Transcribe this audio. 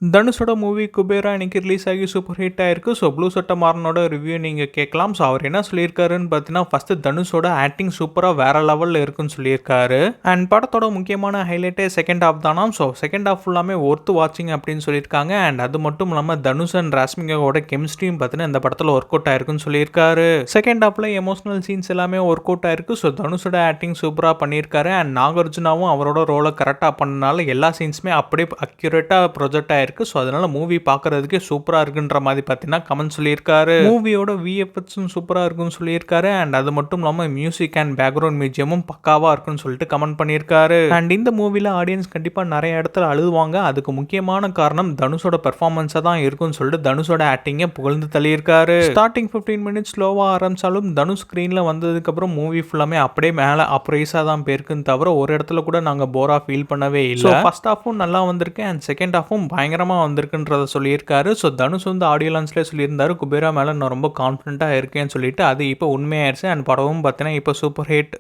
தனுஷோட மூவி குபேரா இன்னைக்கு ரிலீஸ் ஆகி சூப்பர் ஹிட் ஆயிருக்கு. ஸோ ப்ளூ சட்டை மாறனோட ரிவ்யூ நீங்கள் கேட்கலாம். ஸோ அவர் என்ன சொல்லியிருக்காருன்னு பார்த்தீங்கன்னா, ஃபஸ்ட்டு தனுஷோட ஆக்டிங் சூப்பராக வேற லெவலில் இருக்குன்னு சொல்லியிருக்காரு. அண்ட் படத்தோட முக்கியமான ஹைலைட்டே செகண்ட் ஹாஃப் தானாம். ஸோ செகண்ட் ஹாஃப் ஃபுல்லாமே ஒர்த்து வாட்சிங் அப்படின்னு சொல்லியிருக்காங்க. அண்ட் அது மட்டும் இல்லாமல் தனுஷ் அண்ட் ராஷ்மிகாவோட கெமிஸ்ட்ரியும் பார்த்தீங்கன்னா இந்த படத்தில் ஒர்க் அவுட் ஆயிருக்குன்னு சொல்லியிருக்காரு. செகண்ட் ஹாஃபில் எமோஷனல் சீன்ஸ் எல்லாமே ஒர்க் அவுட் ஆயிருக்கு. ஸோ தனுஷோட ஆக்டிங் சூப்பராக பண்ணியிருக்காரு. அண்ட் நாகார்ஜுனாவும் அவரோட ரோலை கரெக்டாக பண்ணனால எல்லா சீன்ஸுமே அப்படியே அக்யூரேட்டாக ப்ரொஜெக்ட் ஆயிருக்கு. ஸோ அதனால மூவி பார்க்கறதுக்கே சூப்பராக இருக்குன்ற மாதிரி பார்த்தீங்கன்னா கமெண்ட் சொல்லியிருக்காரு. மூவியோட விஎஃப்எக்ஸும் சூப்பராக இருக்குன்னு சொல்லியிருக்காரு. அண்ட் அது மட்டும் இல்லாமல் மியூசிக் அண்ட் பேக்ரவுண்ட் மியூசியமும் பக்காவாக இருக்குன்னு சொல்லிட்டு கமெண்ட் பண்ணியிருக்காரு. அண்ட் இந்த மூவியில் ஆடியன்ஸ் கண்டிப்பாக நிறைய இடத்துல அழுதுவாங்க. அதுக்கு முக்கியமான காரணம் தனுஷோட பெர்ஃபார்மன்ஸாக தான் இருக்குன்னு சொல்லிட்டு தனுஷோட ஆக்டிங்கை புகழ்ந்து தள்ளியிருக்காரு. ஸ்டார்டிங் 15 மினிட்ஸ் ஸ்லோவாக ஆரம்பிச்சாலும் தனுஷ் ஸ்க்ரீனில் வந்ததுக்கப்புறம் மூவி ஃபுல்லாமே அப்படியே மேலே அப்ரைஸாக தான் போயிருக்குன்னு தவிர ஒரு இடத்துல கூட நாங்கள் போராக ஃபீல் பண்ணவே இல்லை. ஃபர்ஸ்ட் ஹாஃபும் நல்லா வந்திருக்கு அண்ட் செகண்ட் ஹாஃபும் பயங்கரமாக வந்திருக்குன்றத சொல்லியிருக்காரு. ஸோ தனுஷ் வந்து ஆடியோ லான்ச்லேயே சொல்லியிருந்தாரு, குபேரா மேலே நான் ரொம்ப கான்ஃபிடென்ட்டாக இருக்கேன்னு சொல்லிட்டு. அது இப்போ உண்மையாயிருச்சு. அண்ட் படமும் பார்த்தீங்கன்னா இப்போ சூப்பர் ஹிட்.